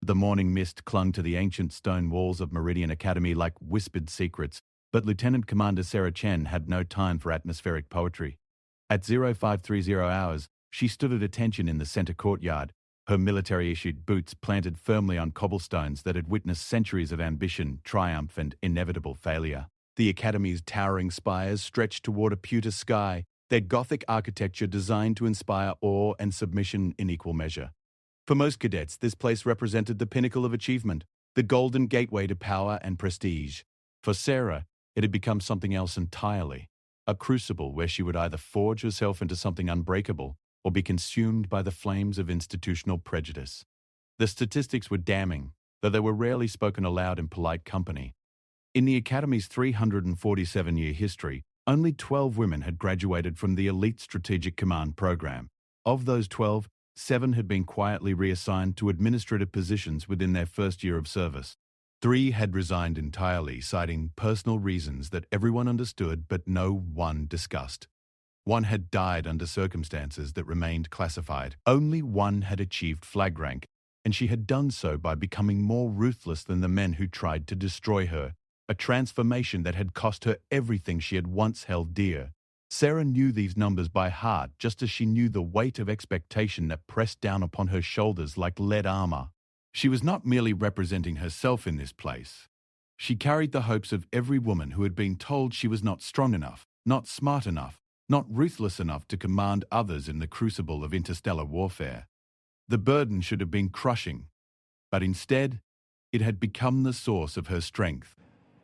The morning mist clung to the ancient stone walls of Meridian Academy like whispered secrets, but Lieutenant Commander Sarah Chen had no time for atmospheric poetry. At 0530 hours, she stood at attention in the center courtyard, her military-issued boots planted firmly on cobblestones that had witnessed centuries of ambition, triumph, and inevitable failure. The Academy's towering spires stretched toward a pewter sky, their Gothic architecture designed to inspire awe and submission in equal measure. For most cadets, this place represented the pinnacle of achievement, the golden gateway to power and prestige. For Sarah, it had become something else entirely, a crucible where she would either forge herself into something unbreakable or be consumed by the flames of institutional prejudice. The statistics were damning, though they were rarely spoken aloud in polite company. In the Academy's 347-year history, only 12 women had graduated from the elite Strategic Command program. Of those 12, 7 had been quietly reassigned to administrative positions within their first year of service. 3 had resigned entirely, citing personal reasons that everyone understood but no one discussed. 1 had died under circumstances that remained classified. Only 1 had achieved flag rank, and she had done so by becoming more ruthless than the men who tried to destroy her, a transformation that had cost her everything she had once held dear. Sarah knew these numbers by heart, just as she knew the weight of expectation that pressed down upon her shoulders like lead armor. She was not merely representing herself in this place. She carried the hopes of every woman who had been told she was not strong enough, not smart enough, not ruthless enough to command others in the crucible of interstellar warfare. The burden should have been crushing, but instead, it had become the source of her strength.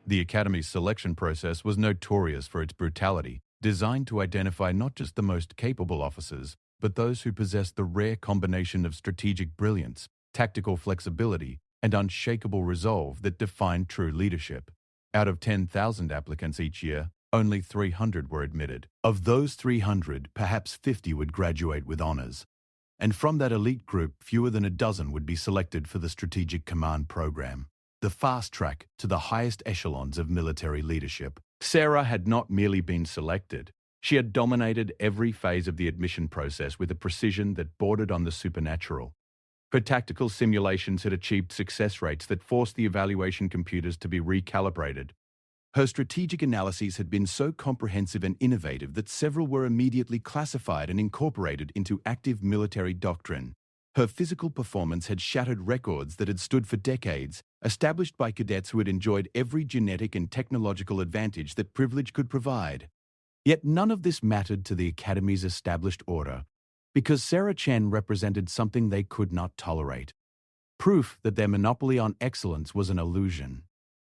The Academy's selection process was notorious for its brutality, designed to identify not just the most capable officers, but those who possessed the rare combination of strategic brilliance, tactical flexibility, and unshakable resolve that defined true leadership. Out of 10,000 applicants each year, only 300 were admitted. Of those 300, perhaps 50 would graduate with honors. And from that elite group, fewer than a dozen would be selected for the Strategic Command program, the fast track to the highest echelons of military leadership. Sarah had not merely been selected. She had dominated every phase of the admission process with a precision that bordered on the supernatural. Her tactical simulations had achieved success rates that forced the evaluation computers to be recalibrated. Her strategic analyses had been so comprehensive and innovative that several were immediately classified and incorporated into active military doctrine. Her physical performance had shattered records that had stood for decades, established by cadets who had enjoyed every genetic and technological advantage that privilege could provide. Yet none of this mattered to the Academy's established order, because Sarah Chen represented something they could not tolerate. Proof that their monopoly on excellence was an illusion.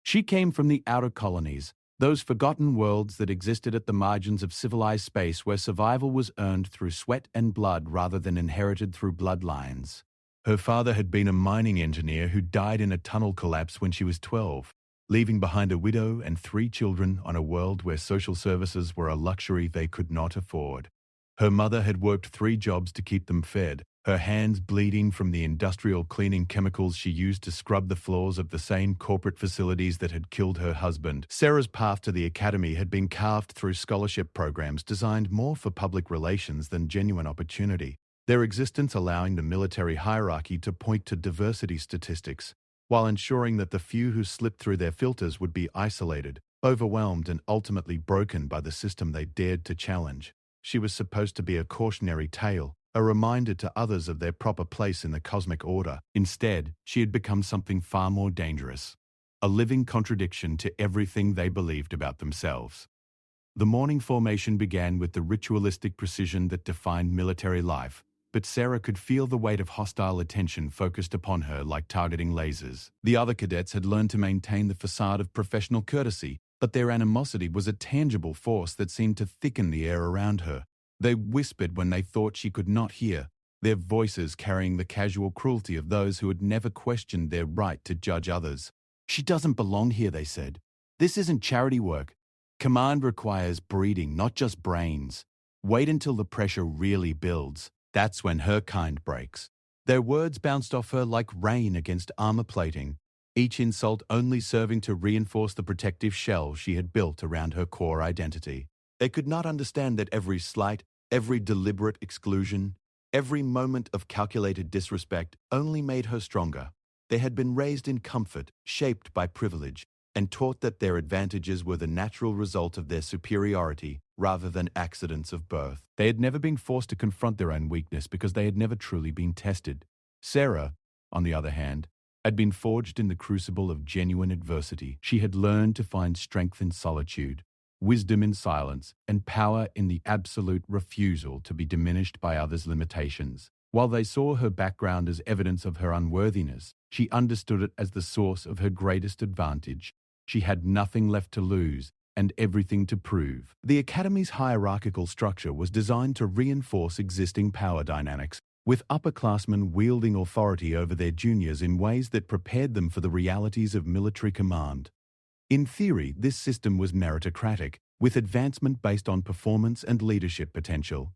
She came from the outer colonies, those forgotten worlds that existed at the margins of civilized space where survival was earned through sweat and blood rather than inherited through bloodlines. Her father had been a mining engineer who died in a tunnel collapse when she was 12, leaving behind a widow and 3 children on a world where social services were a luxury they could not afford. Her mother had worked 3 jobs to keep them fed, her hands bleeding from the industrial cleaning chemicals she used to scrub the floors of the same corporate facilities that had killed her husband. Sarah's path to the Academy had been carved through scholarship programs designed more for public relations than genuine opportunity, their existence allowing the military hierarchy to point to diversity statistics, while ensuring that the few who slipped through their filters would be isolated, overwhelmed, and ultimately broken by the system they dared to challenge. She was supposed to be a cautionary tale, a reminder to others of their proper place in the cosmic order. Instead, she had become something far more dangerous, a living contradiction to everything they believed about themselves. The morning formation began with the ritualistic precision that defined military life, but Sarah could feel the weight of hostile attention focused upon her like targeting lasers. The other cadets had learned to maintain the facade of professional courtesy, but their animosity was a tangible force that seemed to thicken the air around her. They whispered when they thought she could not hear, their voices carrying the casual cruelty of those who had never questioned their right to judge others. "She doesn't belong here," they said. "This isn't charity work. Command requires breeding, not just brains. Wait until the pressure really builds. That's when her kind breaks." Their words bounced off her like rain against armor plating, each insult only serving to reinforce the protective shell she had built around her core identity. They could not understand that every slight, every deliberate exclusion, every moment of calculated disrespect only made her stronger. They had been raised in comfort, shaped by privilege, and taught that their advantages were the natural result of their superiority rather than accidents of birth. They had never been forced to confront their own weakness because they had never truly been tested. Sarah, on the other hand, had been forged in the crucible of genuine adversity. She had learned to find strength in solitude, wisdom in silence, and power in the absolute refusal to be diminished by others' limitations. While they saw her background as evidence of her unworthiness, she understood it as the source of her greatest advantage. She had nothing left to lose and everything to prove. The Academy's hierarchical structure was designed to reinforce existing power dynamics, with upperclassmen wielding authority over their juniors in ways that prepared them for the realities of military command. In theory, this system was meritocratic, with advancement based on performance and leadership potential.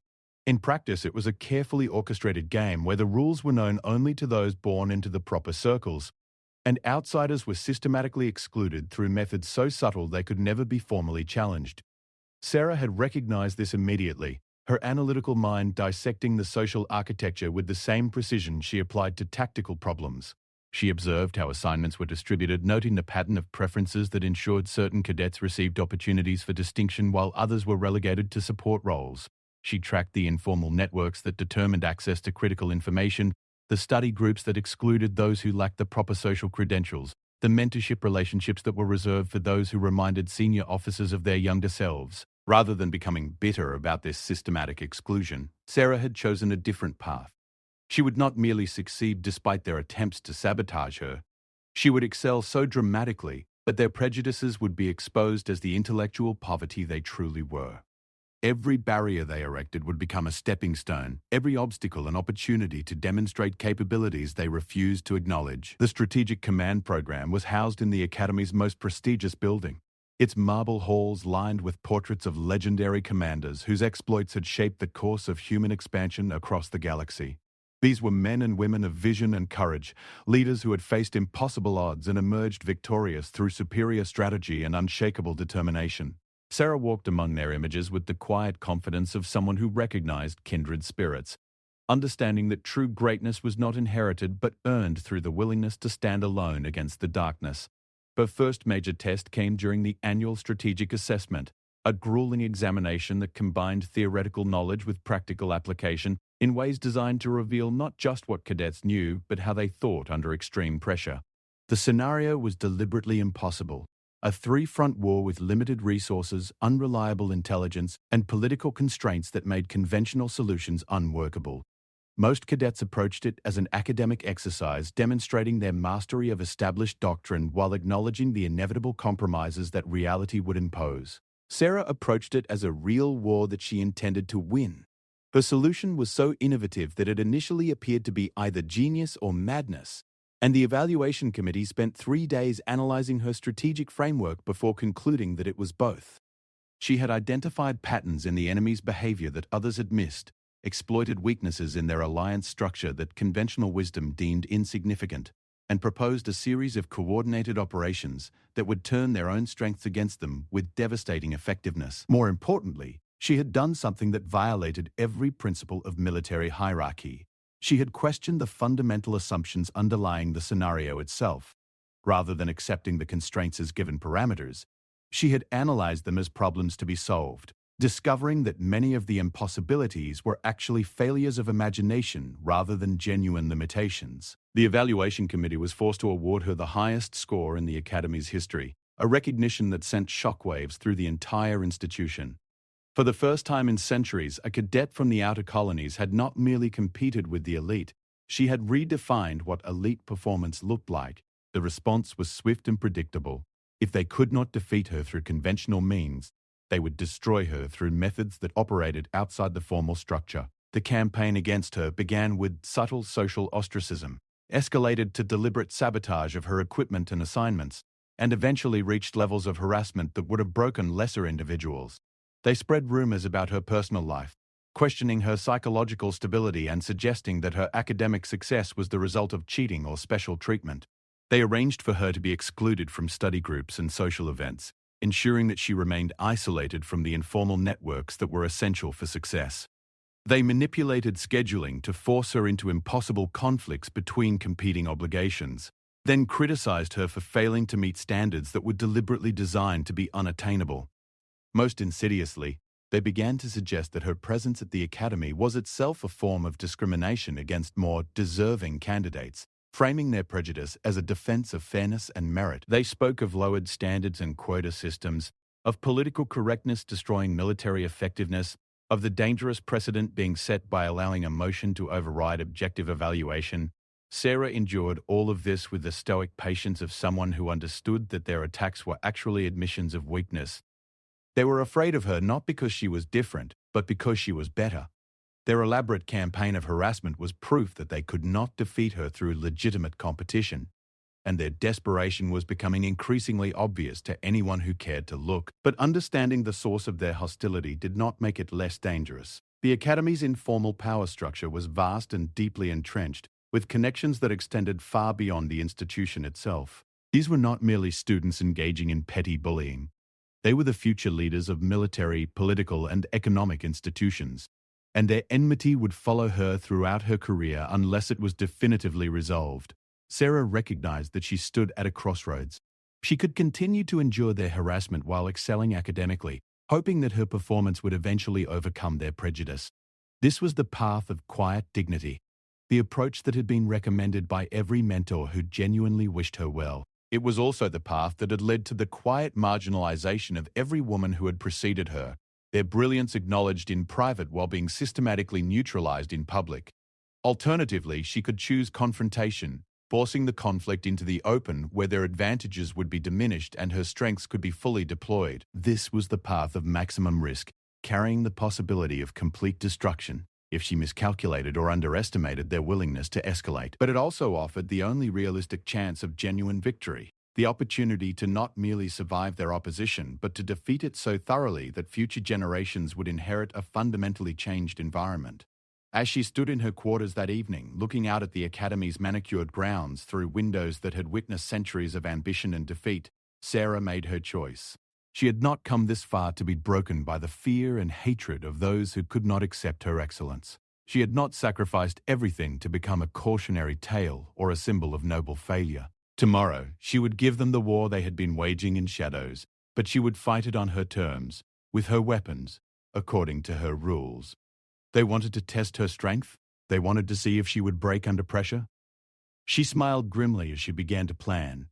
In practice, it was a carefully orchestrated game where the rules were known only to those born into the proper circles, and outsiders were systematically excluded through methods so subtle they could never be formally challenged. Sarah had recognized this immediately, her analytical mind dissecting the social architecture with the same precision she applied to tactical problems. She observed how assignments were distributed, noting the pattern of preferences that ensured certain cadets received opportunities for distinction while others were relegated to support roles. She tracked the informal networks that determined access to critical information, the study groups that excluded those who lacked the proper social credentials, the mentorship relationships that were reserved for those who reminded senior officers of their younger selves. Rather than becoming bitter about this systematic exclusion, Sarah had chosen a different path. She would not merely succeed despite their attempts to sabotage her. She would excel so dramatically that their prejudices would be exposed as the intellectual poverty they truly were. Every barrier they erected would become a stepping stone, every obstacle an opportunity to demonstrate capabilities they refused to acknowledge. The Strategic Command Program was housed in the Academy's most prestigious building, its marble halls lined with portraits of legendary commanders whose exploits had shaped the course of human expansion across the galaxy. These were men and women of vision and courage, leaders who had faced impossible odds and emerged victorious through superior strategy and unshakable determination. Sarah walked among their images with the quiet confidence of someone who recognized kindred spirits, understanding that true greatness was not inherited but earned through the willingness to stand alone against the darkness. Her first major test came during the annual strategic assessment, a grueling examination that combined theoretical knowledge with practical application in ways designed to reveal not just what cadets knew, but how they thought under extreme pressure. The scenario was deliberately impossible. A three-front war with limited resources, unreliable intelligence, and political constraints that made conventional solutions unworkable. Most cadets approached it as an academic exercise, demonstrating their mastery of established doctrine while acknowledging the inevitable compromises that reality would impose. Sarah approached it as a real war that she intended to win. Her solution was so innovative that it initially appeared to be either genius or madness, and the evaluation committee spent 3 days analyzing her strategic framework before concluding that it was both. She had identified patterns in the enemy's behavior that others had missed, exploited weaknesses in their alliance structure that conventional wisdom deemed insignificant, and proposed a series of coordinated operations that would turn their own strengths against them with devastating effectiveness. More importantly, she had done something that violated every principle of military hierarchy. She had questioned the fundamental assumptions underlying the scenario itself. Rather than accepting the constraints as given parameters, she had analyzed them as problems to be solved, discovering that many of the impossibilities were actually failures of imagination rather than genuine limitations. The evaluation committee was forced to award her the highest score in the Academy's history, a recognition that sent shockwaves through the entire institution. For the first time in centuries, a cadet from the outer colonies had not merely competed with the elite, she had redefined what elite performance looked like. The response was swift and predictable. If they could not defeat her through conventional means, they would destroy her through methods that operated outside the formal structure. The campaign against her began with subtle social ostracism, escalated to deliberate sabotage of her equipment and assignments, and eventually reached levels of harassment that would have broken lesser individuals. They spread rumors about her personal life, questioning her psychological stability and suggesting that her academic success was the result of cheating or special treatment. They arranged for her to be excluded from study groups and social events, ensuring that she remained isolated from the informal networks that were essential for success. They manipulated scheduling to force her into impossible conflicts between competing obligations, then criticized her for failing to meet standards that were deliberately designed to be unattainable. Most insidiously, they began to suggest that her presence at the academy was itself a form of discrimination against more deserving candidates, framing their prejudice as a defense of fairness and merit. They spoke of lowered standards and quota systems, of political correctness destroying military effectiveness, of the dangerous precedent being set by allowing emotion to override objective evaluation. Sarah endured all of this with the stoic patience of someone who understood that their attacks were actually admissions of weakness. They were afraid of her not because she was different, but because she was better. Their elaborate campaign of harassment was proof that they could not defeat her through legitimate competition, and their desperation was becoming increasingly obvious to anyone who cared to look. But understanding the source of their hostility did not make it less dangerous. The Academy's informal power structure was vast and deeply entrenched, with connections that extended far beyond the institution itself. These were not merely students engaging in petty bullying. They were the future leaders of military, political, and economic institutions, and their enmity would follow her throughout her career unless it was definitively resolved. Sarah recognized that she stood at a crossroads. She could continue to endure their harassment while excelling academically, hoping that her performance would eventually overcome their prejudice. This was the path of quiet dignity, the approach that had been recommended by every mentor who genuinely wished her well. It was also the path that had led to the quiet marginalization of every woman who had preceded her, their brilliance acknowledged in private while being systematically neutralized in public. Alternatively, she could choose confrontation, forcing the conflict into the open where their advantages would be diminished and her strengths could be fully deployed. This was the path of maximum risk, carrying the possibility of complete destruction if she miscalculated or underestimated their willingness to escalate. But it also offered the only realistic chance of genuine victory, the opportunity to not merely survive their opposition, but to defeat it so thoroughly that future generations would inherit a fundamentally changed environment. As she stood in her quarters that evening, looking out at the Academy's manicured grounds through windows that had witnessed centuries of ambition and defeat, Sarah made her choice. She had not come this far to be broken by the fear and hatred of those who could not accept her excellence. She had not sacrificed everything to become a cautionary tale or a symbol of noble failure. Tomorrow, she would give them the war they had been waging in shadows, but she would fight it on her terms, with her weapons, according to her rules. They wanted to test her strength. They wanted to see if she would break under pressure. She smiled grimly as she began to plan,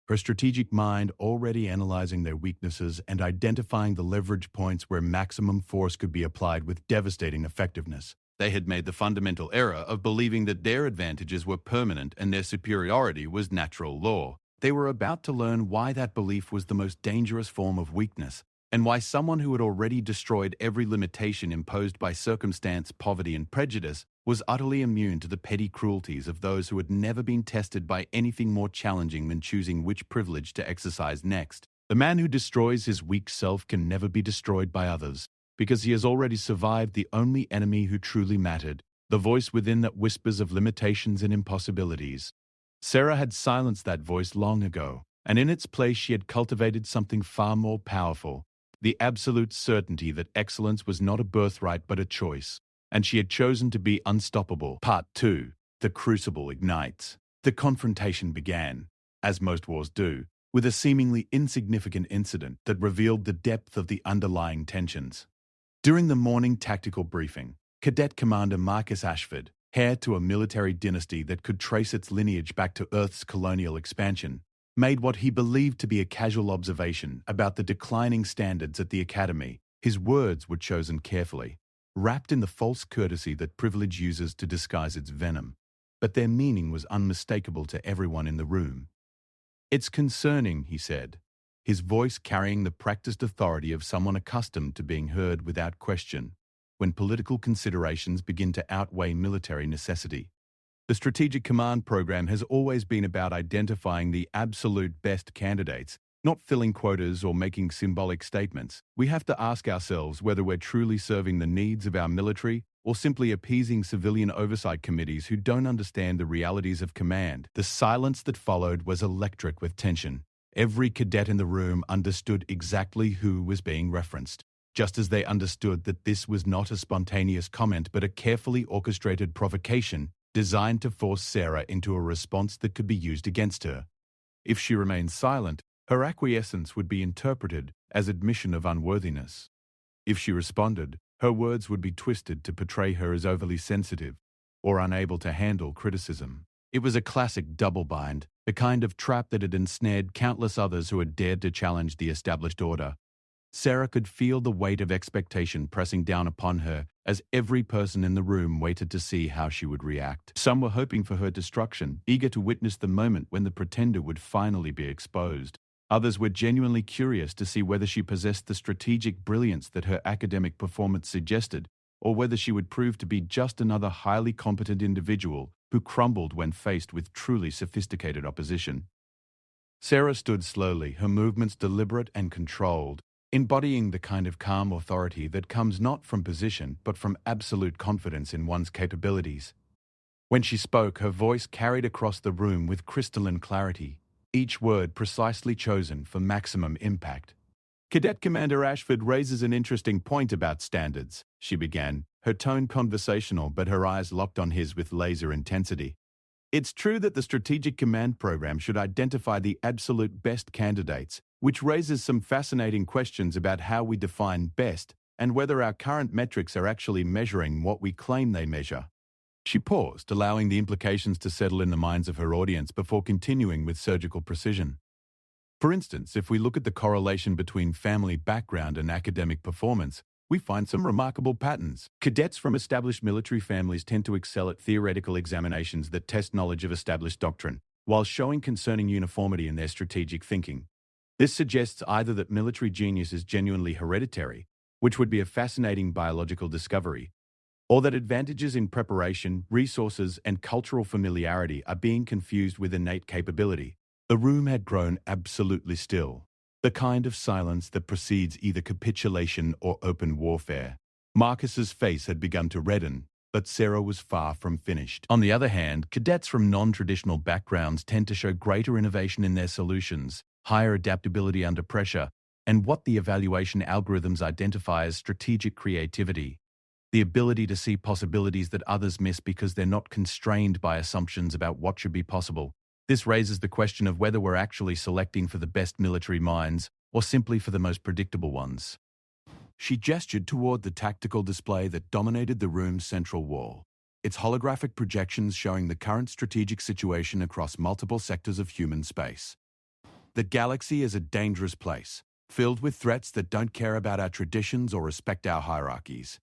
her strategic mind already analyzing their weaknesses and identifying the leverage points where maximum force could be applied with devastating effectiveness. They had made the fundamental error of believing that their advantages were permanent and their superiority was natural law. They were about to learn why that belief was the most dangerous form of weakness, and why someone who had already destroyed every limitation imposed by circumstance, poverty, and prejudice was utterly immune to the petty cruelties of those who had never been tested by anything more challenging than choosing which privilege to exercise next. The man who destroys his weak self can never be destroyed by others, because he has already survived the only enemy who truly mattered, the voice within that whispers of limitations and impossibilities. Sarah had silenced that voice long ago, and in its place she had cultivated something far more powerful, the absolute certainty that excellence was not a birthright but a choice, and she had chosen to be unstoppable. Part 2. The Crucible ignites. The confrontation began, as most wars do, with a seemingly insignificant incident that revealed the depth of the underlying tensions. During the morning tactical briefing, Cadet Commander Marcus Ashford, heir to a military dynasty that could trace its lineage back to Earth's colonial expansion, made what he believed to be a casual observation about the declining standards at the Academy. His words were chosen carefully, wrapped in the false courtesy that privilege uses to disguise its venom, but their meaning was unmistakable to everyone in the room. "It's concerning," he said, his voice carrying the practiced authority of someone accustomed to being heard without question, when political considerations begin to outweigh military necessity. The Strategic Command Program has always been about identifying the absolute best candidates, not filling quotas or making symbolic statements. We have to ask ourselves whether we're truly serving the needs of our military or simply appeasing civilian oversight committees who don't understand the realities of command. The silence that followed was electric with tension. Every cadet in the room understood exactly who was being referenced, just as they understood that this was not a spontaneous comment but a carefully orchestrated provocation designed to force Sarah into a response that could be used against her. If she remained silent, her acquiescence would be interpreted as admission of unworthiness. If she responded, her words would be twisted to portray her as overly sensitive or unable to handle criticism. It was a classic double-bind, the kind of trap that had ensnared countless others who had dared to challenge the established order. Sarah could feel the weight of expectation pressing down upon her as every person in the room waited to see how she would react. Some were hoping for her destruction, eager to witness the moment when the pretender would finally be exposed. Others were genuinely curious to see whether she possessed the strategic brilliance that her academic performance suggested, or whether she would prove to be just another highly competent individual who crumbled when faced with truly sophisticated opposition. Sarah stood slowly, her movements deliberate and controlled, embodying the kind of calm authority that comes not from position but from absolute confidence in one's capabilities. When she spoke, her voice carried across the room with crystalline clarity, each word precisely chosen for maximum impact. "Cadet Commander Ashford raises an interesting point about standards," she began, her tone conversational but her eyes locked on his with laser intensity. "It's true that the Strategic Command Program should identify the absolute best candidates, which raises some fascinating questions about how we define best and whether our current metrics are actually measuring what we claim they measure." She paused, allowing the implications to settle in the minds of her audience before continuing with surgical precision. For instance, if we look at the correlation between family background and academic performance, we find some remarkable patterns. Cadets from established military families tend to excel at theoretical examinations that test knowledge of established doctrine, while showing concerning uniformity in their strategic thinking. This suggests either that military genius is genuinely hereditary, which would be a fascinating biological discovery, or that advantages in preparation, resources, and cultural familiarity are being confused with innate capability. The room had grown absolutely still, the kind of silence that precedes either capitulation or open warfare. Marcus's face had begun to redden, but Sarah was far from finished. On the other hand, cadets from non-traditional backgrounds tend to show greater innovation in their solutions, higher adaptability under pressure, and what the evaluation algorithms identify as strategic creativity, the ability to see possibilities that others miss because they're not constrained by assumptions about what should be possible. This raises the question of whether we're actually selecting for the best military minds or simply for the most predictable ones. She gestured toward the tactical display that dominated the room's central wall, its holographic projections showing the current strategic situation across multiple sectors of human space. The galaxy is a dangerous place, filled with threats that don't care about our traditions or respect our hierarchies.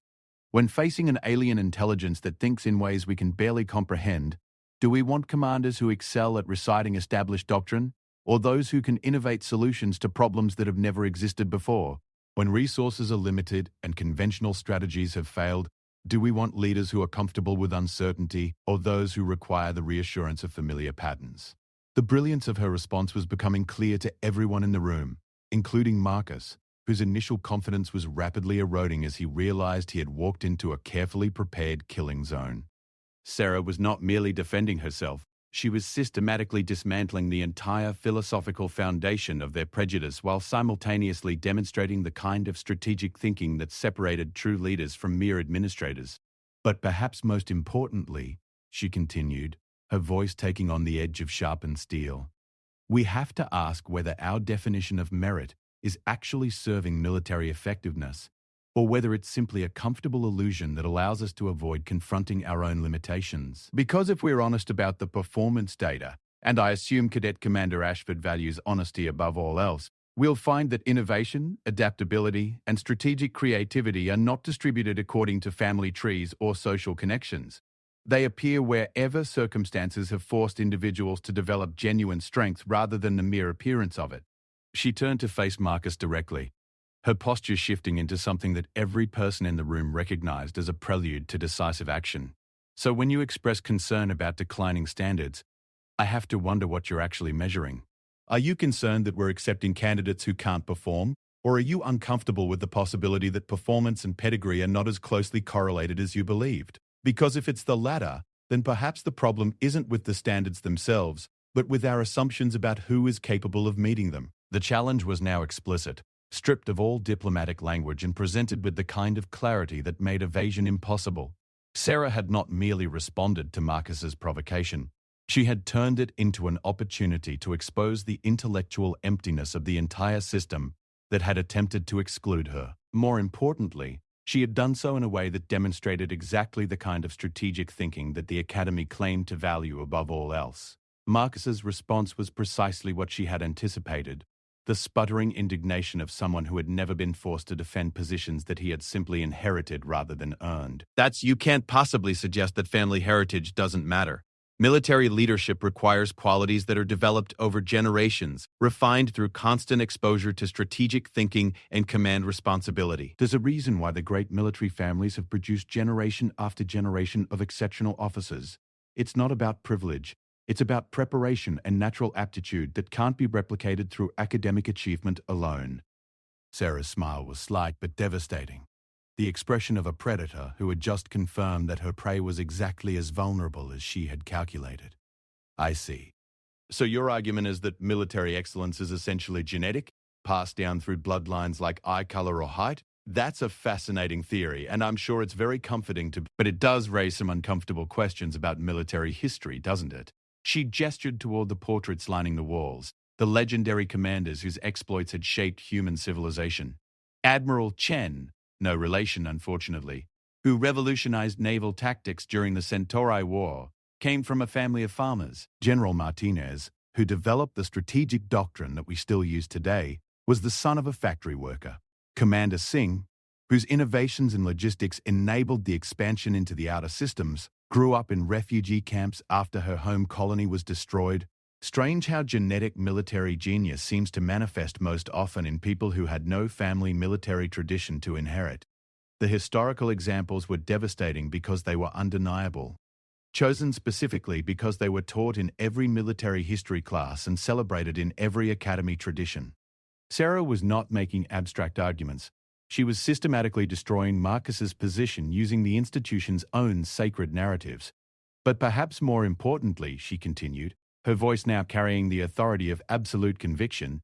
When facing an alien intelligence that thinks in ways we can barely comprehend, do we want commanders who excel at reciting established doctrine, or those who can innovate solutions to problems that have never existed before? When resources are limited and conventional strategies have failed, do we want leaders who are comfortable with uncertainty, or those who require the reassurance of familiar patterns? The brilliance of her response was becoming clear to everyone in the room, including Marcus, whose initial confidence was rapidly eroding as he realized he had walked into a carefully prepared killing zone. Sarah was not merely defending herself, she was systematically dismantling the entire philosophical foundation of their prejudice while simultaneously demonstrating the kind of strategic thinking that separated true leaders from mere administrators. But perhaps most importantly, she continued, her voice taking on the edge of sharpened steel, we have to ask whether our definition of merit is actually serving military effectiveness, or whether it's simply a comfortable illusion that allows us to avoid confronting our own limitations. Because if we're honest about the performance data, and I assume Cadet Commander Ashford values honesty above all else, we'll find that innovation, adaptability, and strategic creativity are not distributed according to family trees or social connections. They appear wherever circumstances have forced individuals to develop genuine strength rather than the mere appearance of it. She turned to face Marcus directly, her posture shifting into something that every person in the room recognized as a prelude to decisive action. So when you express concern about declining standards, I have to wonder what you're actually measuring. Are you concerned that we're accepting candidates who can't perform, or are you uncomfortable with the possibility that performance and pedigree are not as closely correlated as you believed? Because if it's the latter, then perhaps the problem isn't with the standards themselves, but with our assumptions about who is capable of meeting them. The challenge was now explicit, stripped of all diplomatic language and presented with the kind of clarity that made evasion impossible. Sarah had not merely responded to Marcus's provocation. She had turned it into an opportunity to expose the intellectual emptiness of the entire system that had attempted to exclude her. More importantly, she had done so in a way that demonstrated exactly the kind of strategic thinking that the Academy claimed to value above all else. Marcus's response was precisely what she had anticipated, the sputtering indignation of someone who had never been forced to defend positions that he had simply inherited rather than earned. You can't possibly suggest that family heritage doesn't matter. Military leadership requires qualities that are developed over generations, refined through constant exposure to strategic thinking and command responsibility. There's a reason why the great military families have produced generation after generation of exceptional officers. It's not about privilege. It's about preparation and natural aptitude that can't be replicated through academic achievement alone. Sarah's smile was slight but devastating. The expression of a predator who had just confirmed that her prey was exactly as vulnerable as she had calculated. I see. So your argument is that military excellence is essentially genetic, passed down through bloodlines like eye color or height? That's a fascinating theory, and I'm sure it's very comforting but it does raise some uncomfortable questions about military history, doesn't it? She gestured toward the portraits lining the walls, the legendary commanders whose exploits had shaped human civilization. Admiral Chen, no relation unfortunately, who revolutionized naval tactics during the Centauri War, came from a family of farmers. General Martinez, who developed the strategic doctrine that we still use today, was the son of a factory worker. Commander Singh, whose innovations in logistics enabled the expansion into the outer systems, grew up in refugee camps after her home colony was destroyed. Strange how genetic military genius seems to manifest most often in people who had no family military tradition to inherit. The historical examples were devastating because they were undeniable, chosen specifically because they were taught in every military history class and celebrated in every academy tradition. Sarah was not making abstract arguments. She was systematically destroying Marcus's position using the institution's own sacred narratives. But perhaps more importantly, she continued, her voice now carrying the authority of absolute conviction,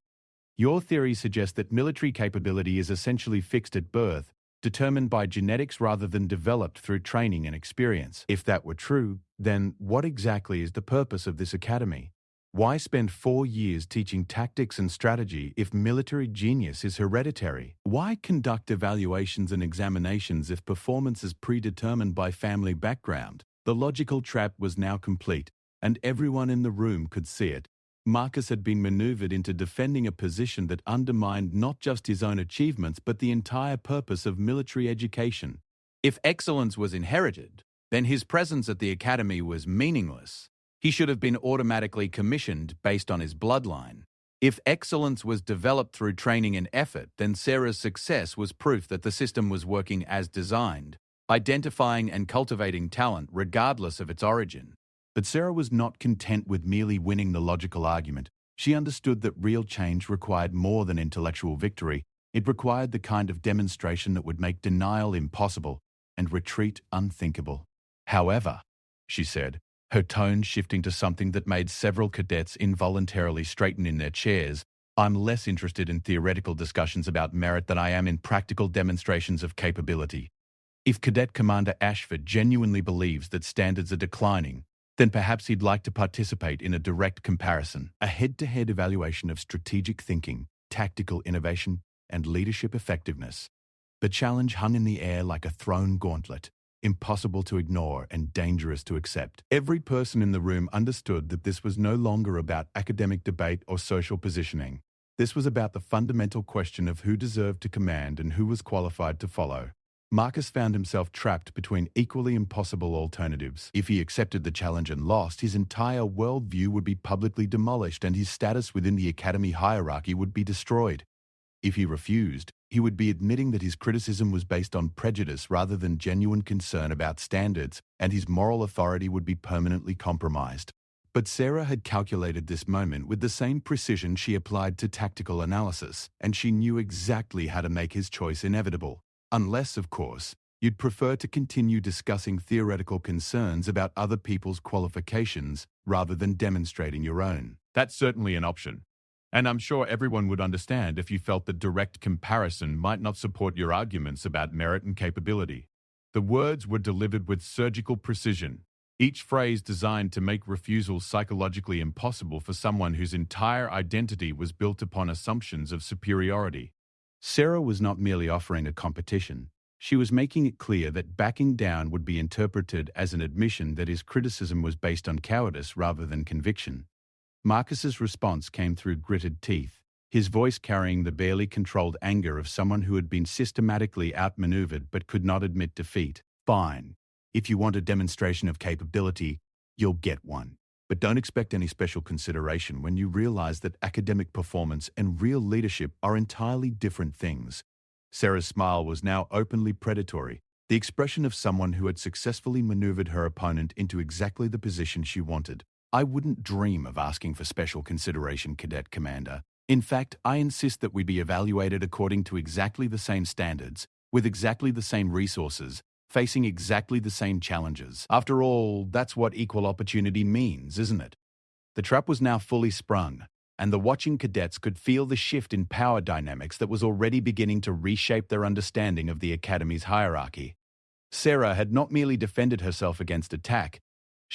your theory suggests that military capability is essentially fixed at birth, determined by genetics rather than developed through training and experience. If that were true, then what exactly is the purpose of this academy? Why spend 4 years teaching tactics and strategy if military genius is hereditary? Why conduct evaluations and examinations if performance is predetermined by family background? The logical trap was now complete, and everyone in the room could see it. Marcus had been maneuvered into defending a position that undermined not just his own achievements but the entire purpose of military education. If excellence was inherited, then his presence at the academy was meaningless. He should have been automatically commissioned based on his bloodline. If excellence was developed through training and effort, then Sarah's success was proof that the system was working as designed, identifying and cultivating talent regardless of its origin. But Sarah was not content with merely winning the logical argument. She understood that real change required more than intellectual victory. It required the kind of demonstration that would make denial impossible and retreat unthinkable. However, she said, her tone shifting to something that made several cadets involuntarily straighten in their chairs, I'm less interested in theoretical discussions about merit than I am in practical demonstrations of capability. If Cadet Commander Ashford genuinely believes that standards are declining, then perhaps he'd like to participate in a direct comparison, a head-to-head evaluation of strategic thinking, tactical innovation, and leadership effectiveness. The challenge hung in the air like a thrown gauntlet, impossible to ignore and dangerous to accept. Every person in the room understood that this was no longer about academic debate or social positioning. This was about the fundamental question of who deserved to command and who was qualified to follow. Marcus found himself trapped between equally impossible alternatives. If he accepted the challenge and lost, his entire worldview would be publicly demolished and his status within the academy hierarchy would be destroyed. If he refused, he would be admitting that his criticism was based on prejudice rather than genuine concern about standards, and his moral authority would be permanently compromised. But Sarah had calculated this moment with the same precision she applied to tactical analysis, and she knew exactly how to make his choice inevitable. Unless, of course, you'd prefer to continue discussing theoretical concerns about other people's qualifications rather than demonstrating your own. That's certainly an option. And I'm sure everyone would understand if you felt that direct comparison might not support your arguments about merit and capability. The words were delivered with surgical precision, each phrase designed to make refusal psychologically impossible for someone whose entire identity was built upon assumptions of superiority. Sarah was not merely offering a competition. She was making it clear that backing down would be interpreted as an admission that his criticism was based on cowardice rather than conviction. Marcus's response came through gritted teeth, his voice carrying the barely controlled anger of someone who had been systematically outmaneuvered but could not admit defeat. Fine. If you want a demonstration of capability, you'll get one. But don't expect any special consideration when you realize that academic performance and real leadership are entirely different things. Sarah's smile was now openly predatory, the expression of someone who had successfully maneuvered her opponent into exactly the position she wanted. I wouldn't dream of asking for special consideration, Cadet Commander. In fact, I insist that we be evaluated according to exactly the same standards, with exactly the same resources, facing exactly the same challenges. After all, that's what equal opportunity means, isn't it? The trap was now fully sprung, and the watching cadets could feel the shift in power dynamics that was already beginning to reshape their understanding of the Academy's hierarchy. Sarah had not merely defended herself against attack,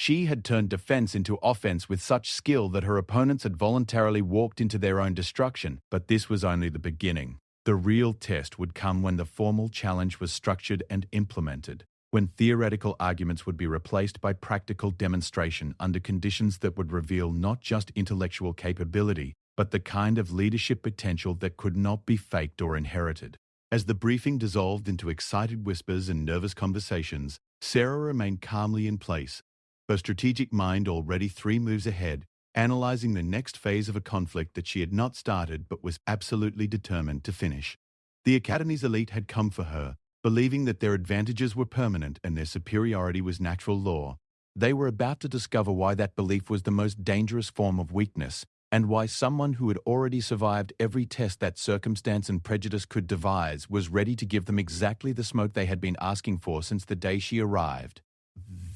she had turned defense into offense with such skill that her opponents had voluntarily walked into their own destruction. But this was only the beginning. The real test would come when the formal challenge was structured and implemented, when theoretical arguments would be replaced by practical demonstration under conditions that would reveal not just intellectual capability, but the kind of leadership potential that could not be faked or inherited. As the briefing dissolved into excited whispers and nervous conversations, Sarah remained calmly in place, her strategic mind already 3 moves ahead, analyzing the next phase of a conflict that she had not started but was absolutely determined to finish. The Academy's elite had come for her, believing that their advantages were permanent and their superiority was natural law. They were about to discover why that belief was the most dangerous form of weakness, and why someone who had already survived every test that circumstance and prejudice could devise was ready to give them exactly the smoke they had been asking for since the day she arrived.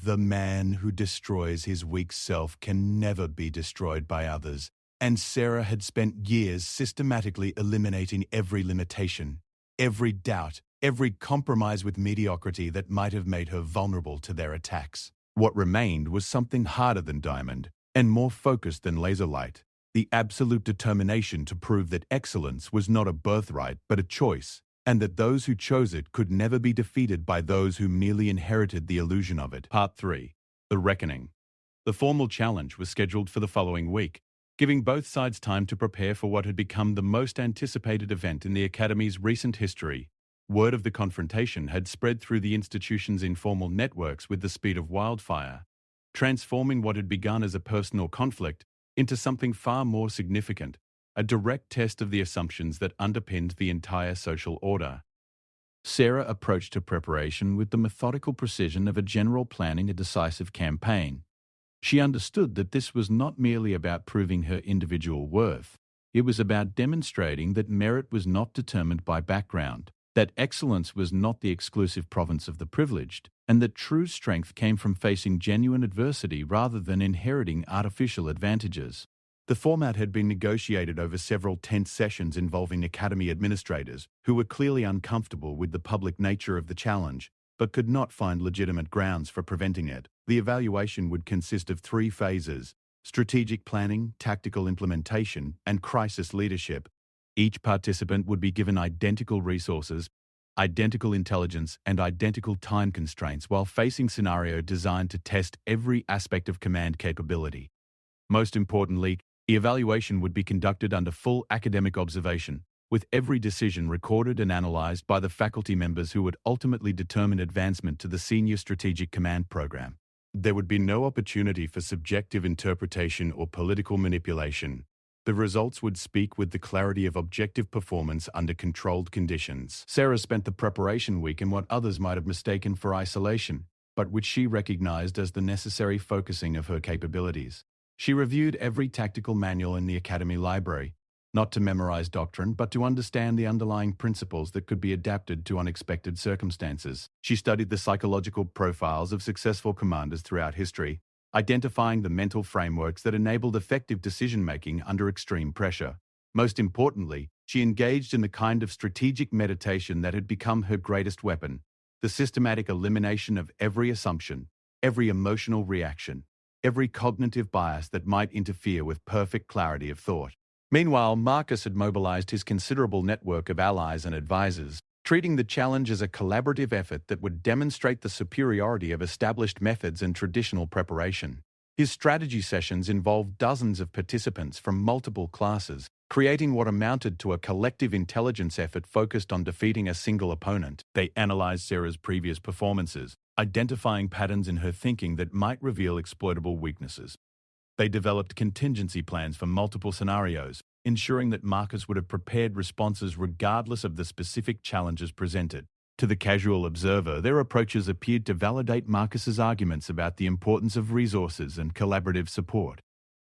The man who destroys his weak self can never be destroyed by others, and Sarah had spent years systematically eliminating every limitation, every doubt, every compromise with mediocrity that might have made her vulnerable to their attacks. What remained was something harder than diamond, and more focused than laser light, the absolute determination to prove that excellence was not a birthright but a choice, and that those who chose it could never be defeated by those who merely inherited the illusion of it. Part 3. The Reckoning. The formal challenge was scheduled for the following week, giving both sides time to prepare for what had become the most anticipated event in the Academy's recent history. Word of the confrontation had spread through the institution's informal networks with the speed of wildfire, transforming what had begun as a personal conflict into something far more significant, a direct test of the assumptions that underpinned the entire social order. Sarah approached her preparation with the methodical precision of a general planning a decisive campaign. She understood that this was not merely about proving her individual worth. It was about demonstrating that merit was not determined by background, that excellence was not the exclusive province of the privileged, and that true strength came from facing genuine adversity rather than inheriting artificial advantages. The format had been negotiated over several tense sessions involving Academy administrators who were clearly uncomfortable with the public nature of the challenge, but could not find legitimate grounds for preventing it. The evaluation would consist of 3 phases: strategic planning, tactical implementation, and crisis leadership. Each participant would be given identical resources, identical intelligence, and identical time constraints while facing scenarios designed to test every aspect of command capability. Most importantly, the evaluation would be conducted under full academic observation, with every decision recorded and analyzed by the faculty members who would ultimately determine advancement to the Senior Strategic Command Program. There would be no opportunity for subjective interpretation or political manipulation. The results would speak with the clarity of objective performance under controlled conditions. Sarah spent the preparation week in what others might have mistaken for isolation, but which she recognized as the necessary focusing of her capabilities. She reviewed every tactical manual in the Academy library, not to memorize doctrine, but to understand the underlying principles that could be adapted to unexpected circumstances. She studied the psychological profiles of successful commanders throughout history, identifying the mental frameworks that enabled effective decision-making under extreme pressure. Most importantly, she engaged in the kind of strategic meditation that had become her greatest weapon, the systematic elimination of every assumption, every emotional reaction, every cognitive bias that might interfere with perfect clarity of thought. Meanwhile, Marcus had mobilized his considerable network of allies and advisors, treating the challenge as a collaborative effort that would demonstrate the superiority of established methods and traditional preparation. His strategy sessions involved dozens of participants from multiple classes, creating what amounted to a collective intelligence effort focused on defeating a single opponent. They analyzed Sarah's previous performances, identifying patterns in her thinking that might reveal exploitable weaknesses. They developed contingency plans for multiple scenarios, ensuring that Marcus would have prepared responses regardless of the specific challenges presented. To the casual observer, their approaches appeared to validate Marcus's arguments about the importance of resources and collaborative support.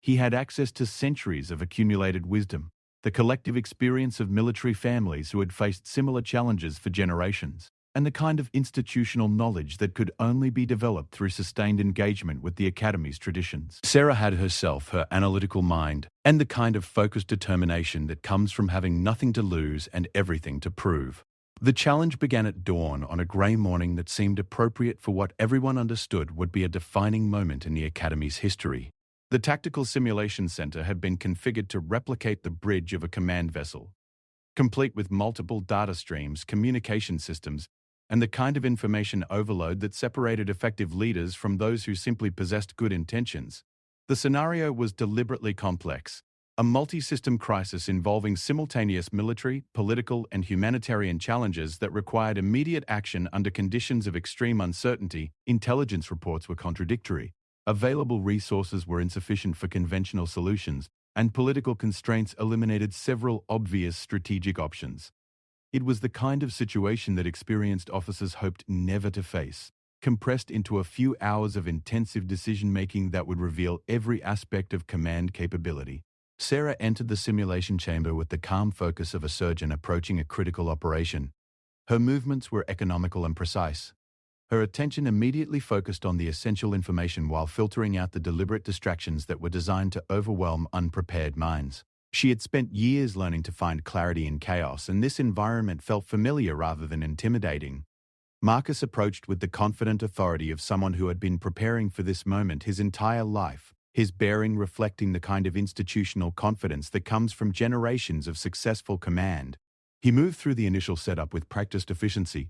He had access to centuries of accumulated wisdom, the collective experience of military families who had faced similar challenges for generations, and the kind of institutional knowledge that could only be developed through sustained engagement with the Academy's traditions. Sarah had herself her analytical mind and the kind of focused determination that comes from having nothing to lose and everything to prove. The challenge began at dawn on a grey morning that seemed appropriate for what everyone understood would be a defining moment in the Academy's history. The Tactical Simulation Center had been configured to replicate the bridge of a command vessel, complete with multiple data streams, communication systems, and the kind of information overload that separated effective leaders from those who simply possessed good intentions. The scenario was deliberately complex, a multi-system crisis involving simultaneous military, political, and humanitarian challenges that required immediate action under conditions of extreme uncertainty. Intelligence reports were contradictory. Available resources were insufficient for conventional solutions, and political constraints eliminated several obvious strategic options. It was the kind of situation that experienced officers hoped never to face, compressed into a few hours of intensive decision-making that would reveal every aspect of command capability. Sarah entered the simulation chamber with the calm focus of a surgeon approaching a critical operation. Her movements were economical and precise. Her attention immediately focused on the essential information while filtering out the deliberate distractions that were designed to overwhelm unprepared minds. She had spent years learning to find clarity in chaos, and this environment felt familiar rather than intimidating. Marcus approached with the confident authority of someone who had been preparing for this moment his entire life, his bearing reflecting the kind of institutional confidence that comes from generations of successful command. He moved through the initial setup with practiced efficiency,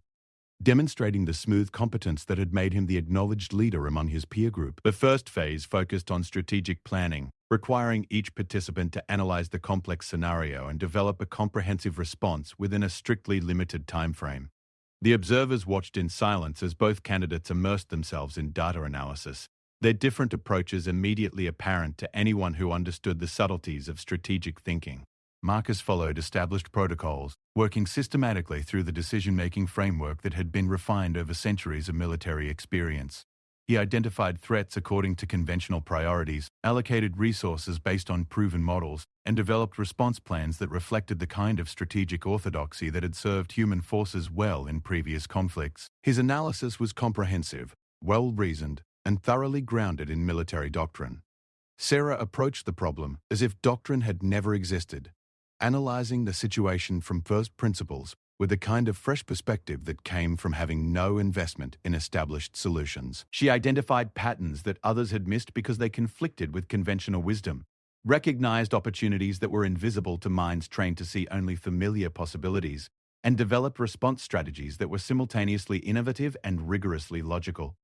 demonstrating the smooth competence that had made him the acknowledged leader among his peer group. The first phase focused on strategic planning, requiring each participant to analyze the complex scenario and develop a comprehensive response within a strictly limited time frame. The observers watched in silence as both candidates immersed themselves in data analysis, their different approaches immediately apparent to anyone who understood the subtleties of strategic thinking. Marcus followed established protocols, working systematically through the decision-making framework that had been refined over centuries of military experience. He identified threats according to conventional priorities, allocated resources based on proven models, and developed response plans that reflected the kind of strategic orthodoxy that had served human forces well in previous conflicts. His analysis was comprehensive, well-reasoned, and thoroughly grounded in military doctrine. Sarah approached the problem as if doctrine had never existed, analyzing the situation from first principles with a kind of fresh perspective that came from having no investment in established solutions. She identified patterns that others had missed because they conflicted with conventional wisdom, recognized opportunities that were invisible to minds trained to see only familiar possibilities, and developed response strategies that were simultaneously innovative and rigorously logical.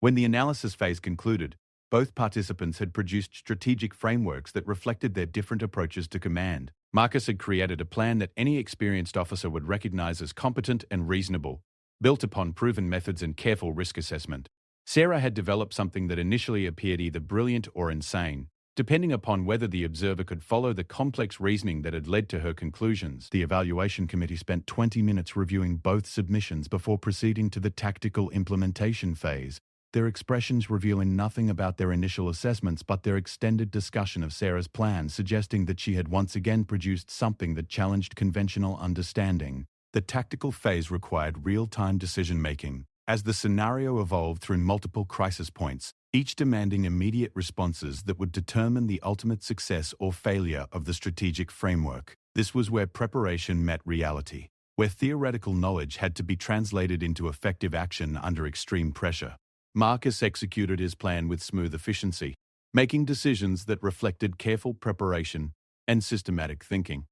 When the analysis phase concluded, both participants had produced strategic frameworks that reflected their different approaches to command. Marcus had created a plan that any experienced officer would recognize as competent and reasonable, built upon proven methods and careful risk assessment. Sarah had developed something that initially appeared either brilliant or insane, depending upon whether the observer could follow the complex reasoning that had led to her conclusions. The evaluation committee spent 20 minutes reviewing both submissions before proceeding to the tactical implementation phase, their expressions revealing nothing about their initial assessments but their extended discussion of Sarah's plan, suggesting that she had once again produced something that challenged conventional understanding. The tactical phase required real-time decision-making, as the scenario evolved through multiple crisis points, each demanding immediate responses that would determine the ultimate success or failure of the strategic framework. This was where preparation met reality, where theoretical knowledge had to be translated into effective action under extreme pressure. Marcus executed his plan with smooth efficiency, making decisions that reflected careful preparation and systematic thinking.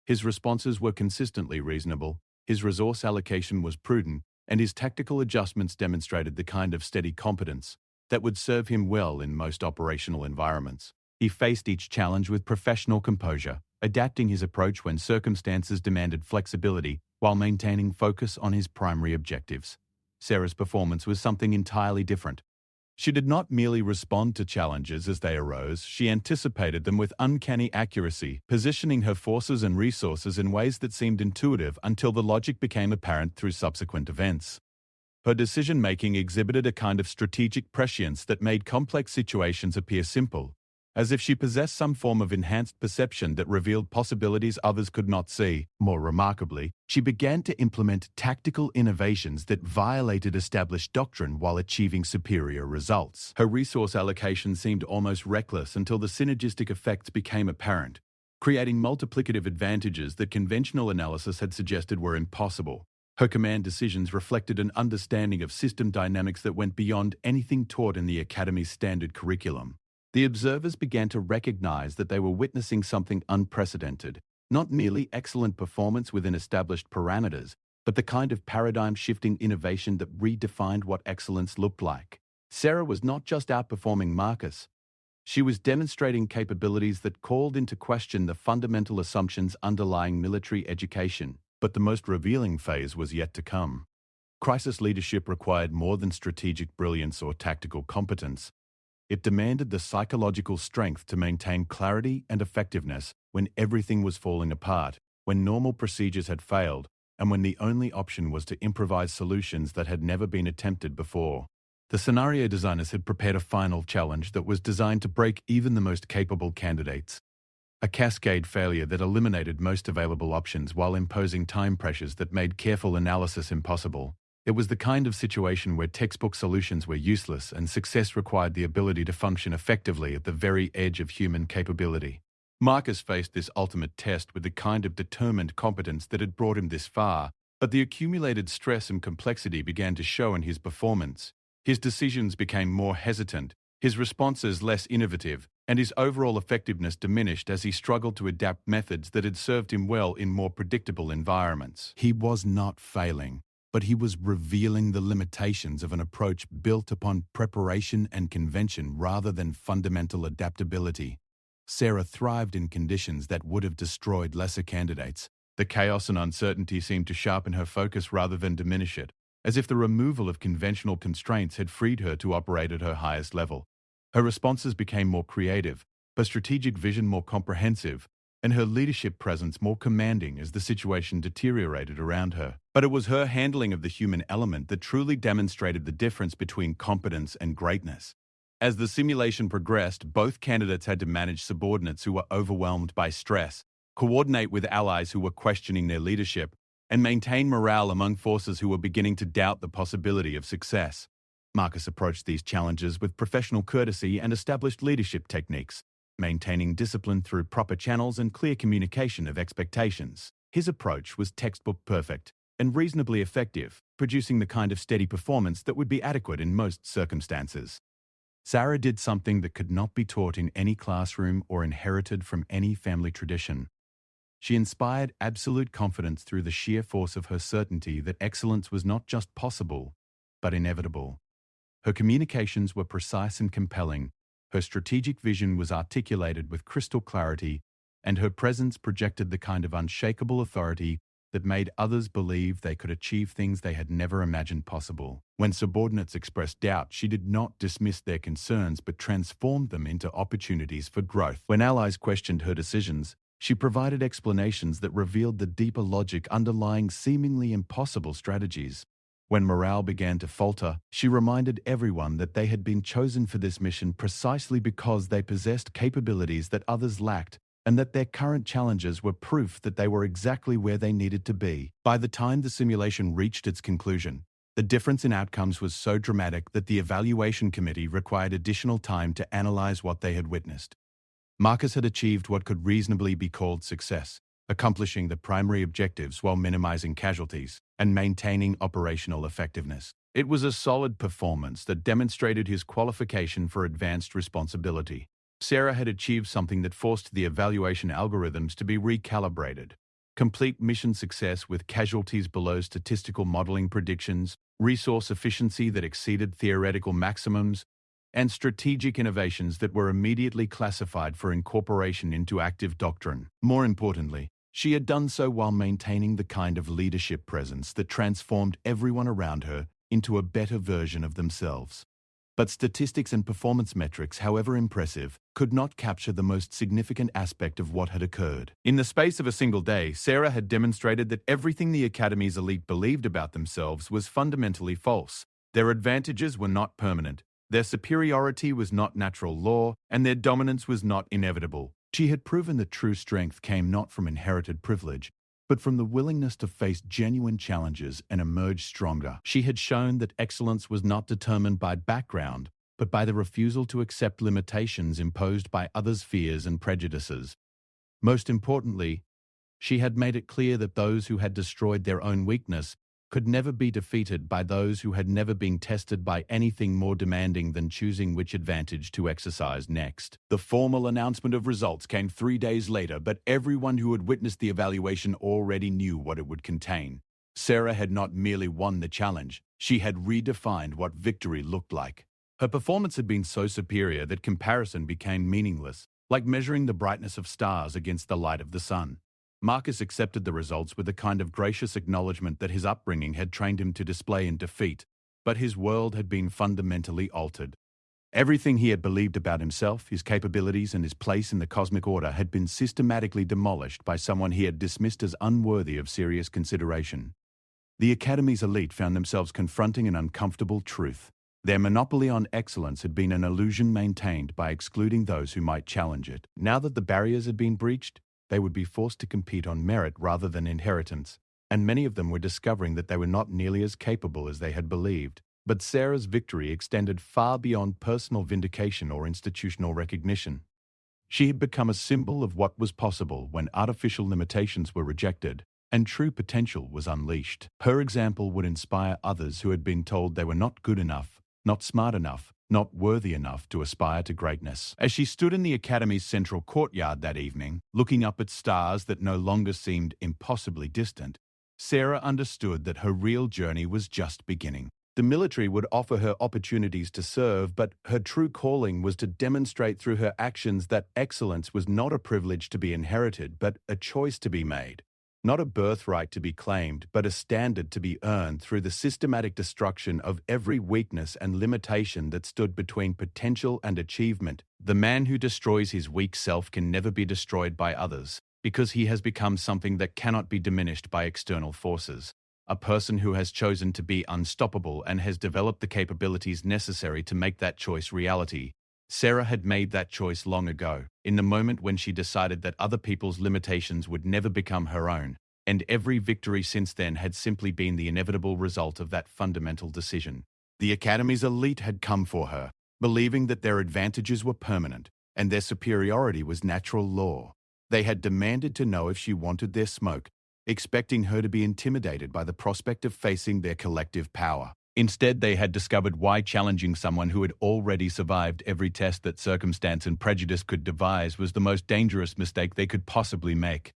His responses were consistently reasonable, his resource allocation was prudent, and his tactical adjustments demonstrated the kind of steady competence that would serve him well in most operational environments. He faced each challenge with professional composure, adapting his approach when circumstances demanded flexibility while maintaining focus on his primary objectives. Sarah's performance was something entirely different. She did not merely respond to challenges as they arose, she anticipated them with uncanny accuracy, positioning her forces and resources in ways that seemed intuitive until the logic became apparent through subsequent events. Her decision-making exhibited a kind of strategic prescience that made complex situations appear simple, as if she possessed some form of enhanced perception that revealed possibilities others could not see. More remarkably, she began to implement tactical innovations that violated established doctrine while achieving superior results. Her resource allocation seemed almost reckless until the synergistic effects became apparent, creating multiplicative advantages that conventional analysis had suggested were impossible. Her command decisions reflected an understanding of system dynamics that went beyond anything taught in the Academy's standard curriculum. The observers began to recognize that they were witnessing something unprecedented, not merely excellent performance within established parameters, but the kind of paradigm-shifting innovation that redefined what excellence looked like. Sarah was not just outperforming Marcus. She was demonstrating capabilities that called into question the fundamental assumptions underlying military education. But the most revealing phase was yet to come. Crisis leadership required more than strategic brilliance or tactical competence. It demanded the psychological strength to maintain clarity and effectiveness when everything was falling apart, when normal procedures had failed, and when the only option was to improvise solutions that had never been attempted before. The scenario designers had prepared a final challenge that was designed to break even the most capable candidates. A cascade failure that eliminated most available options while imposing time pressures that made careful analysis impossible. It was the kind of situation where textbook solutions were useless and success required the ability to function effectively at the very edge of human capability. Marcus faced this ultimate test with the kind of determined competence that had brought him this far, but the accumulated stress and complexity began to show in his performance. His decisions became more hesitant, his responses less innovative, and his overall effectiveness diminished as he struggled to adapt methods that had served him well in more predictable environments. He was not failing, but he was revealing the limitations of an approach built upon preparation and convention rather than fundamental adaptability. Sarah thrived in conditions that would have destroyed lesser candidates. The chaos and uncertainty seemed to sharpen her focus rather than diminish it, as if the removal of conventional constraints had freed her to operate at her highest level. Her responses became more creative, her strategic vision more comprehensive, and her leadership presence more commanding as the situation deteriorated around her. But it was her handling of the human element that truly demonstrated the difference between competence and greatness. As the simulation progressed, both candidates had to manage subordinates who were overwhelmed by stress, coordinate with allies who were questioning their leadership, and maintain morale among forces who were beginning to doubt the possibility of success. Marcus approached these challenges with professional courtesy and established leadership techniques, maintaining discipline through proper channels and clear communication of expectations. His approach was textbook perfect and reasonably effective, producing the kind of steady performance that would be adequate in most circumstances. Sarah did something that could not be taught in any classroom or inherited from any family tradition. She inspired absolute confidence through the sheer force of her certainty that excellence was not just possible, but inevitable. Her communications were precise and compelling, her strategic vision was articulated with crystal clarity, and her presence projected the kind of unshakable authority that made others believe they could achieve things they had never imagined possible. When subordinates expressed doubt, she did not dismiss their concerns but transformed them into opportunities for growth. When allies questioned her decisions, she provided explanations that revealed the deeper logic underlying seemingly impossible strategies. When morale began to falter, she reminded everyone that they had been chosen for this mission precisely because they possessed capabilities that others lacked, and that their current challenges were proof that they were exactly where they needed to be. By the time the simulation reached its conclusion, the difference in outcomes was so dramatic that the evaluation committee required additional time to analyze what they had witnessed. Marcus had achieved what could reasonably be called success. accomplishing the primary objectives while minimizing casualties and maintaining operational effectiveness. It was a solid performance that demonstrated his qualification for advanced responsibility. Sarah had achieved something that forced the evaluation algorithms to be recalibrated. Complete mission success with casualties below statistical modeling predictions, resource efficiency that exceeded theoretical maximums, and strategic innovations that were immediately classified for incorporation into active doctrine. More importantly, she had done so while maintaining the kind of leadership presence that transformed everyone around her into a better version of themselves. But statistics and performance metrics, however impressive, could not capture the most significant aspect of what had occurred. In the space of a single day, Sarah had demonstrated that everything the Academy's elite believed about themselves was fundamentally false. Their advantages were not permanent, their superiority was not natural law, and their dominance was not inevitable. She had proven that true strength came not from inherited privilege, but from the willingness to face genuine challenges and emerge stronger. She had shown that excellence was not determined by background, but by the refusal to accept limitations imposed by others' fears and prejudices. Most importantly, she had made it clear that those who had destroyed their own weakness could never be defeated by those who had never been tested by anything more demanding than choosing which advantage to exercise next. The formal announcement of results came 3 days later, but everyone who had witnessed the evaluation already knew what it would contain. Sarah had not merely won the challenge, she had redefined what victory looked like. Her performance had been so superior that comparison became meaningless, like measuring the brightness of stars against the light of the sun. Marcus accepted the results with a kind of gracious acknowledgement that his upbringing had trained him to display in defeat, but his world had been fundamentally altered. Everything he had believed about himself, his capabilities, and his place in the cosmic order had been systematically demolished by someone he had dismissed as unworthy of serious consideration. The Academy's elite found themselves confronting an uncomfortable truth. Their monopoly on excellence had been an illusion maintained by excluding those who might challenge it. Now that the barriers had been breached, they would be forced to compete on merit rather than inheritance, and many of them were discovering that they were not nearly as capable as they had believed. But Sarah's victory extended far beyond personal vindication or institutional recognition. She had become a symbol of what was possible when artificial limitations were rejected and true potential was unleashed. Her example would inspire others who had been told they were not good enough, not smart enough, not worthy enough to aspire to greatness. As she stood in the Academy's central courtyard that evening, looking up at stars that no longer seemed impossibly distant, Sarah understood that her real journey was just beginning. The military would offer her opportunities to serve, but her true calling was to demonstrate through her actions that excellence was not a privilege to be inherited, but a choice to be made. Not a birthright to be claimed, but a standard to be earned through the systematic destruction of every weakness and limitation that stood between potential and achievement. The man who destroys his weak self can never be destroyed by others, because he has become something that cannot be diminished by external forces. A person who has chosen to be unstoppable and has developed the capabilities necessary to make that choice reality. Sarah had made that choice long ago, in the moment when she decided that other people's limitations would never become her own, and every victory since then had simply been the inevitable result of that fundamental decision. The Academy's elite had come for her, believing that their advantages were permanent, and their superiority was natural law. They had demanded to know if she wanted their smoke, expecting her to be intimidated by the prospect of facing their collective power. Instead, they had discovered why challenging someone who had already survived every test that circumstance and prejudice could devise was the most dangerous mistake they could possibly make.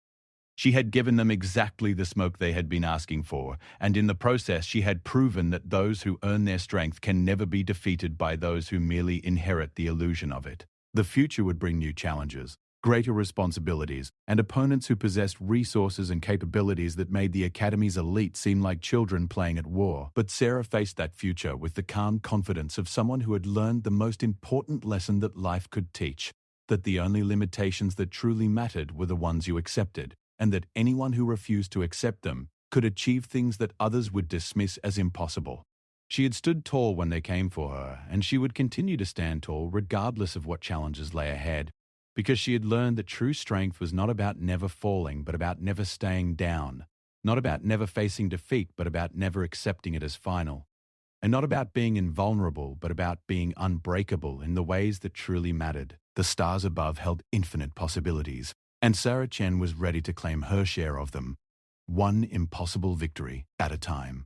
She had given them exactly the smoke they had been asking for, and in the process she had proven that those who earn their strength can never be defeated by those who merely inherit the illusion of it. The future would bring new challenges, greater responsibilities, and opponents who possessed resources and capabilities that made the Academy's elite seem like children playing at war. But Sarah faced that future with the calm confidence of someone who had learned the most important lesson that life could teach, that the only limitations that truly mattered were the ones you accepted, and that anyone who refused to accept them could achieve things that others would dismiss as impossible. She had stood tall when they came for her, and she would continue to stand tall regardless of what challenges lay ahead, because she had learned that true strength was not about never falling, but about never staying down, not about never facing defeat, but about never accepting it as final, and not about being invulnerable, but about being unbreakable in the ways that truly mattered. The stars above held infinite possibilities, And Sarah Chen was ready to claim her share of them, one impossible victory at a time.